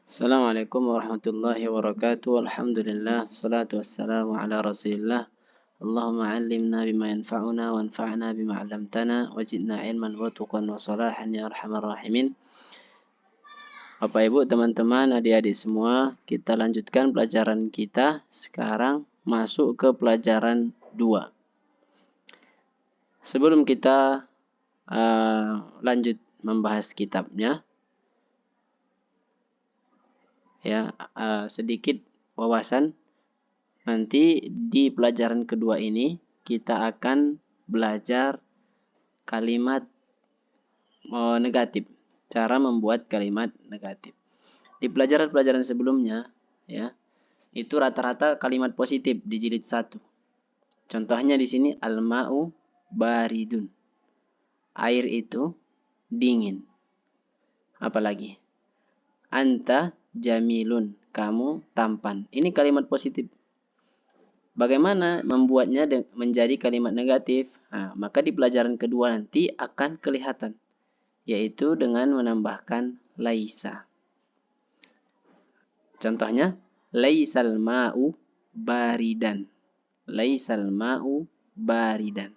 Assalamualaikum warahmatullahi wabarakatuh. Alhamdulillah, salatu wassalamu ala rasulillah. Allahumma allimna bima yanfa'una wanfa'na bima 'allamtana wazidna ilman wa tuqan wa salahan ya arhamar rahimin. Bapak Ibu, teman-teman, adik-adik semua, kita lanjutkan pelajaran kita. Sekarang masuk ke pelajaran 2. Sebelum kita lanjut membahas kitabnya, sedikit wawasan. Nanti di pelajaran kedua ini kita akan belajar kalimat negatif, cara membuat kalimat negatif. Di pelajaran-pelajaran sebelumnya, itu rata-rata kalimat positif di jilid 1. Contohnya di sini al-ma'u baridun. Air itu dingin. Apalagi? Anta jamilun, kamu tampan. Ini kalimat positif. Bagaimana membuatnya menjadi kalimat negatif? Maka di pelajaran kedua nanti akan kelihatan, yaitu dengan menambahkan laisa. Contohnya, laisal ma'u baridan. Laisal ma'u baridan.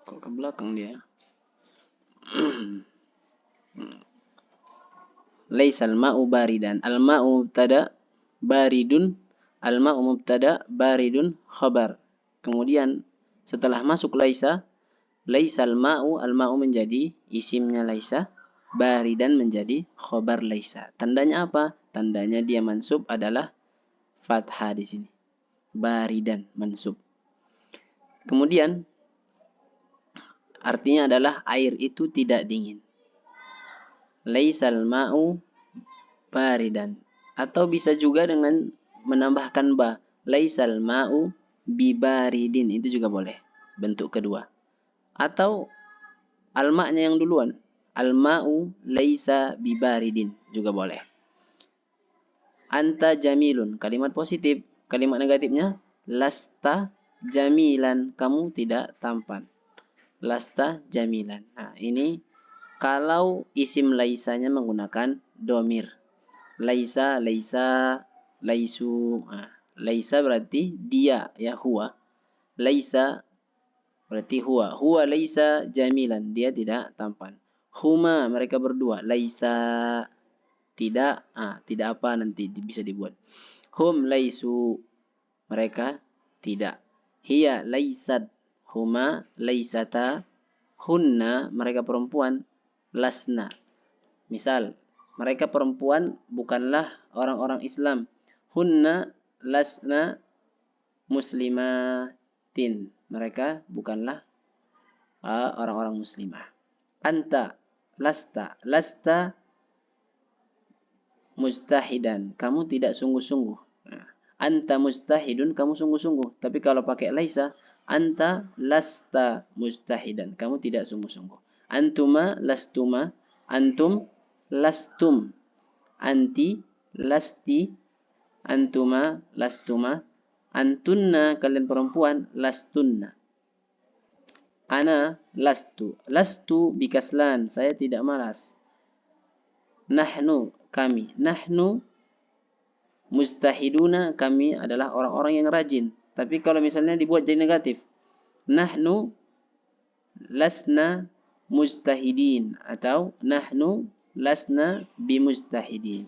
Kok ke belakang dia? Laisal ma'u baridan. Al-ma'u mubtada, baridun. Al-ma'u mubtada, baridun khabar. Kemudian setelah masuk laisa, laisal ma'u, al-ma'u menjadi isimnya laisa, baridan menjadi khabar laisa. Tandanya apa? Tandanya dia mansub adalah fathah di sini. Baridan mansub. Kemudian artinya adalah air itu tidak dingin. Laisal ma'u baridan. Atau bisa juga dengan menambahkan ba. Laisal ma'u bibaridin. Itu juga boleh. Bentuk kedua. Atau al-ma'nya yang duluan. Al-ma'u laisa bibaridin. Juga boleh. Anta jamilun. Kalimat positif. Kalimat negatifnya lasta jamilan. Kamu tidak tampan. Lasta jamilan. Nah, ini kalau isim laisanya menggunakan domir. Laisa, laisa, laisu. Laisa berarti dia, ya, huwa. Laisa berarti huwa. Huwa laisa jamilan. Dia tidak tampan. Huma, mereka berdua. Laisa, tidak. Tidak apa nanti bisa dibuat. Hum laisu, mereka tidak. Hiya laisat. Huma laisata. Hunna, mereka perempuan. Lasna. Misal, mereka perempuan bukanlah orang-orang Islam. Hunna lasna muslimatin. Mereka bukanlah orang-orang muslimah. Anta lasta. Lasta mustahidan. Kamu tidak sungguh-sungguh. Anta mustahidun, kamu sungguh-sungguh. Tapi kalau pakai laisa, anta lasta mustahidan. Kamu tidak sungguh-sungguh. Antuma lastuma. Antum lastum. Anti lasti. Antuma lastuma. Antunna, kalian perempuan, lastunna. Ana lastu. Lastu bikaslan. Saya tidak malas. Nahnu, kami. Nahnu mustahiduna, kami adalah orang-orang yang rajin. Tapi kalau misalnya dibuat jadi negatif. Nahnu lasna mustahidin. Atau nahnu lasna bimustahidin.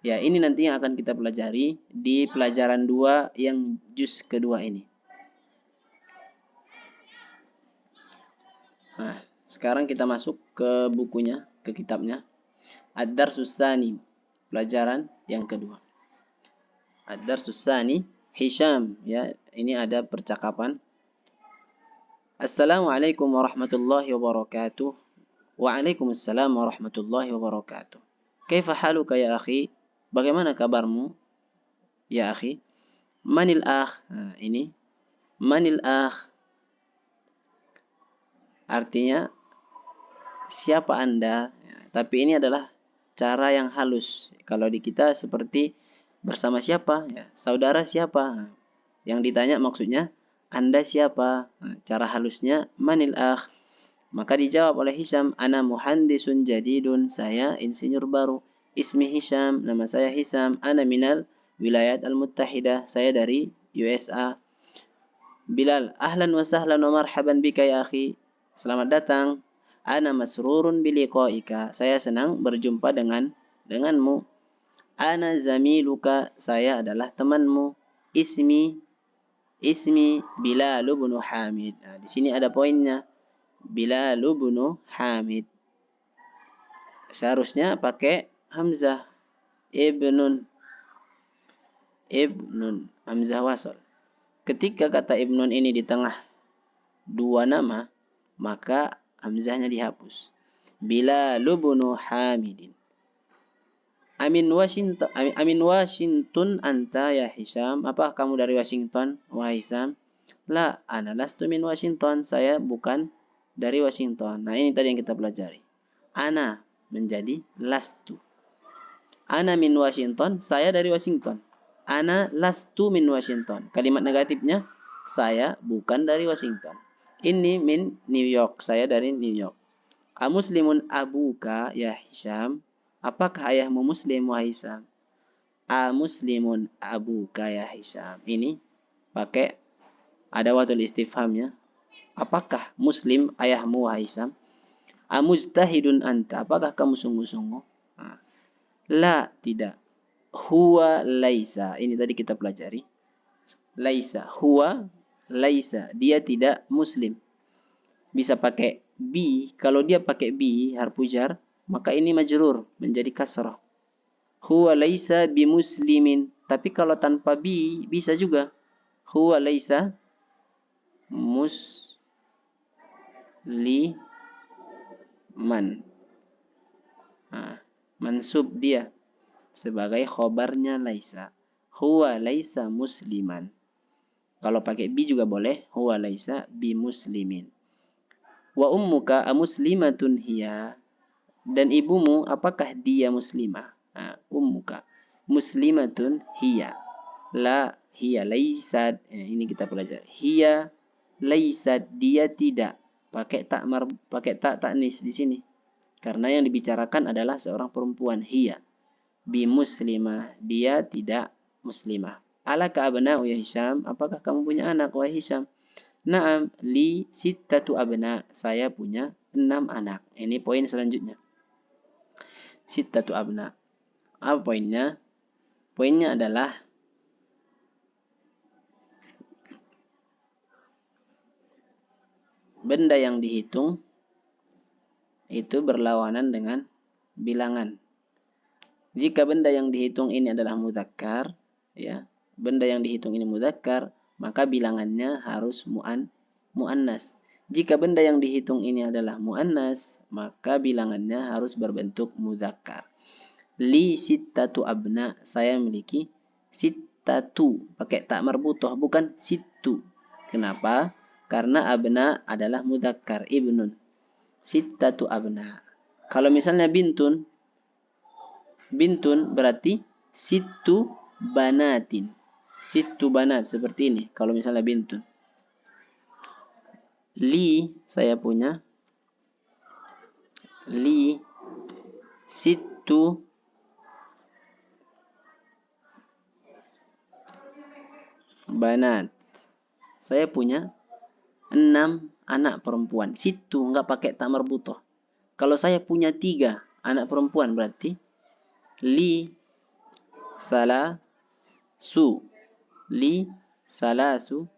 Ya, ini nanti yang akan kita pelajari di pelajaran 2 yang juz kedua ini. Nah, sekarang kita masuk ke bukunya, ke kitabnya. Ad-Darsus Tsani, pelajaran yang kedua. Ad-Darsus Tsani, Hisham, ya, ini ada percakapan. Assalamualaikum warahmatullahi wabarakatuh. Waalaikumsalam warahmatullahi wabarakatuh. Kaifa haluka ya akhi? Bagaimana kabarmu, ya akhi? Manil akh? Ini manil akh artinya siapa Anda? Tapi ini adalah cara yang halus. Kalau di kita seperti bersama siapa? Saudara siapa? Yang ditanya maksudnya Anda siapa? Nah, cara halusnya manil akh. Maka dijawab oleh Hisham, ana muhandisun jadidun, saya insinyur baru. Ismi Hisham, nama saya Hisham. Ana minal wilayat al-muttahidah, saya dari USA. Bilal, ahlan wa sahlan wa marhaban bika ya akhi. Selamat datang. Ana masrurun biliqaika, saya senang berjumpa denganmu. Ana zamiluka, saya adalah temanmu. Ismi Bilal bin Hamid. Nah, di sini ada poinnya. Bilal bin Hamid. Seharusnya pakai hamzah. Ibnun. Hamzah wasal. Ketika kata ibnun ini di tengah dua nama, maka hamzahnya dihapus. Bilal bin Hamidin. Amin Washington anta ya Hisham. Apakah kamu dari Washington, wahai Hisham? La, ana lastu min Washington. Saya bukan dari Washington. Nah, ini tadi yang kita pelajari. Ana menjadi lastu. Ana min Washington, saya dari Washington. Ana lastu min Washington. Kalimat negatifnya, saya bukan dari Washington. Ini min New York, saya dari New York. Muslimun abuka ya Hisham. Apakah ayahmu muslim, wahai Hisham? Muslimun abuka ya Hisham. Ini pakai adawatul istifhamnya. Apakah muslim ayahmu, wahai Hisham? Mujtahidun anta. Apakah kamu sungguh-sungguh? La, tidak. Huwa laisa. Ini tadi kita pelajari. Laisa. Huwa laisa. Dia tidak muslim. Bisa pakai bi. Kalau dia pakai bi, harfu jar, maka ini majrur, menjadi kasrah. Huwa laisa bimuslimin. Tapi kalau tanpa bi, bisa juga. Huwa laisa musliman. Mansub dia sebagai khobarnya laisa. Huwa laisa musliman. Kalau pakai bi juga boleh. Huwa laisa bimuslimin. Wa ummuka amuslimatun hiya. Dan ibumu, apakah dia muslimah? Ummuka muslimatun hiya. La hiya laisat. Ini kita pelajari. Hiya laisat, dia tidak. Pakai tak taknis di sini. Karena yang dibicarakan adalah seorang perempuan. Hiya bi muslimah, dia tidak muslimah. Alaka abna'u ya Hisham, apakah kamu punya anak, wahai Hisham? Naam li sittatu abna, saya punya 6 anak. Ini poin selanjutnya. Sittatu abna. Apa poinnya? Poinnya adalah benda yang dihitung itu berlawanan dengan bilangan. Jika benda yang dihitung ini adalah mudzakkar, ya, benda yang dihitung ini mudzakkar, maka bilangannya harus muannas. Jika benda yang dihitung ini adalah muannas, maka bilangannya harus berbentuk mudzakkar. Li sittatu abna, saya memiliki sittatu, pakai tak marbutoh, bukan sittu. Kenapa? Karena abna adalah mudzakkar, ibnun. Sittatu abna. Kalau misalnya bintun berarti sittu banatin. Sittu banat, seperti ini. Kalau misalnya bintun. Li, saya punya. Li sittu banat. Saya punya 6 anak perempuan. Sittu, enggak pakai tak marbutoh. Kalau saya punya 3 anak perempuan, berarti li salasu. Li salasu.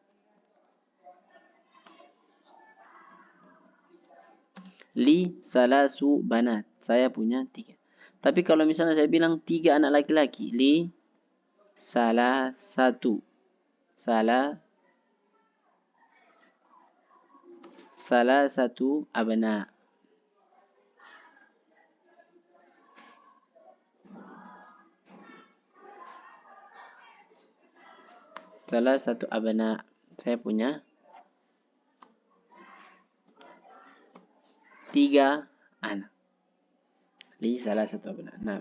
Li salasu banat. Saya punya 3. Tapi kalau misalnya saya bilang 3 anak laki-laki. Li salasatu. Salasatu abna. Salasatu abna. Saya punya 3 anak. Li salasatu abna. Nah.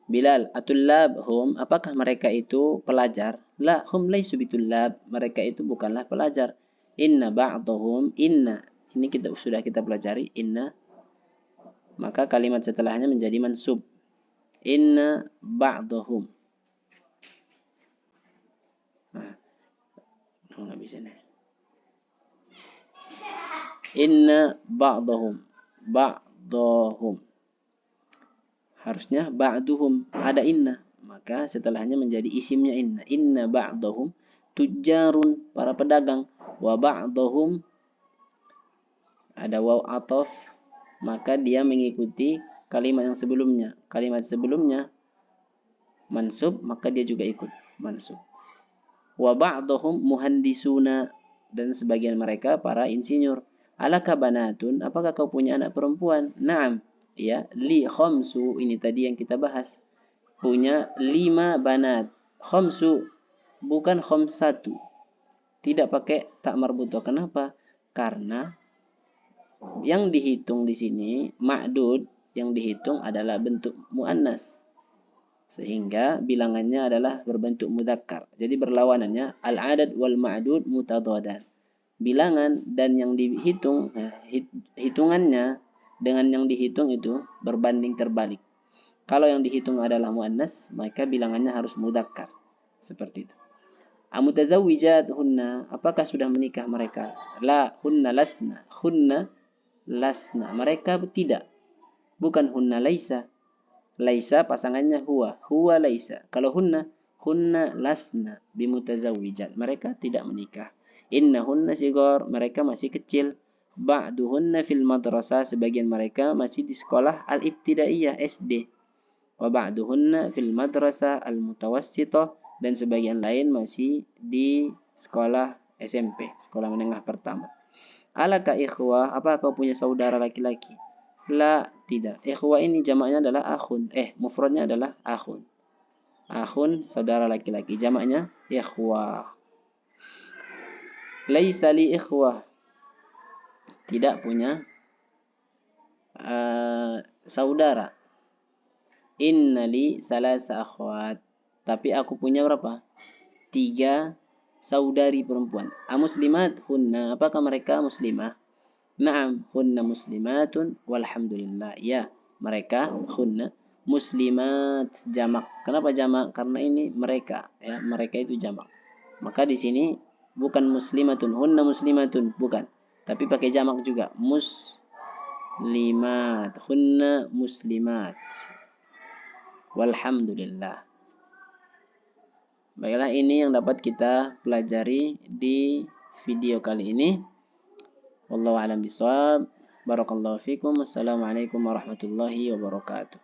Bilal, atullab hum, apakah mereka itu pelajar? La, hum laysu bitullab, mereka itu bukanlah pelajar. Inna ba'dahum, inna, ini sudah kita pelajari, inna, maka kalimat setelahnya menjadi mansub. Inna ba'dahum. Nah, nggak bisa nih. Inna ba'dahum, ba'dahum. Harusnya ba'duhum, ada inna. Maka setelahnya menjadi isimnya inna. Inna ba'dahum tujarun, para pedagang. Wa ba'dahum, ada waw atof, maka dia mengikuti kalimat yang sebelumnya. Kalimat sebelumnya mansub, maka dia juga ikut mansub. Wa ba'dahum muhandisuna, dan sebagian mereka para insinyur. Alaka banatun, apakah kau punya anak perempuan? Naam. Ya, li khamsu, ini tadi yang kita bahas. Punya 5 banat. Khamsu, bukan khamsatu. Tidak pakai tak marbutoh. Kenapa? Karena yang dihitung di sini, ma'dud, yang dihitung adalah bentuk muannas. Sehingga bilangannya adalah berbentuk mudzakkar. Jadi berlawanannya al-adad wal ma'dud mutadadan. Bilangan dan yang dihitung, hitungannya dengan yang dihitung itu berbanding terbalik. Kalau yang dihitung adalah muannas, maka bilangannya harus mudzakkar. Seperti itu. Amutazawwijat hunna, apakah sudah menikah mereka? La, hunna lasna. Hunna lasna, mereka tidak. Bukan hunna laisa. Laisa pasangannya huwa. Huwa laisa. Kalau hunna, hunna lasna bimutazawwijat. Mereka tidak menikah. Innahunna sigar, mereka masih kecil. Ba'duhunna fil madrasah, sebagian mereka masih di sekolah al-ibtidaiyah SD. Wa ba'duhunna fil madrasah al-mutawassithah, dan sebagian lain masih di sekolah SMP, sekolah menengah pertama. Alaka ikhwah, apa kau punya saudara laki-laki? La, tidak. Ikhwah ini jamaknya adalah akhun. Mufradnya adalah akhun. Akhun, saudara laki-laki. Jamaknya ikhwah. Laisa li ikhwah, tidak punya saudara. Inna li salasa akhwat, tapi aku punya berapa? 3 saudari perempuan. Muslimat hunna, apakah mereka muslimah? Naam, hunna muslimatun walhamdulillah. Ya, mereka hunna muslimat, jamak. Kenapa jamak? Karena ini mereka, ya, mereka itu jamak. Maka di sini bukan muslimatun, hunna muslimatun, bukan. Tapi pakai jamak juga. Muslimat, hunna muslimat. Walhamdulillah. Baiklah, ini yang dapat kita pelajari di video kali ini. Wallahu a'lam bishawab. Barakallahu fikum. Wassalamualaikum warahmatullahi wabarakatuh.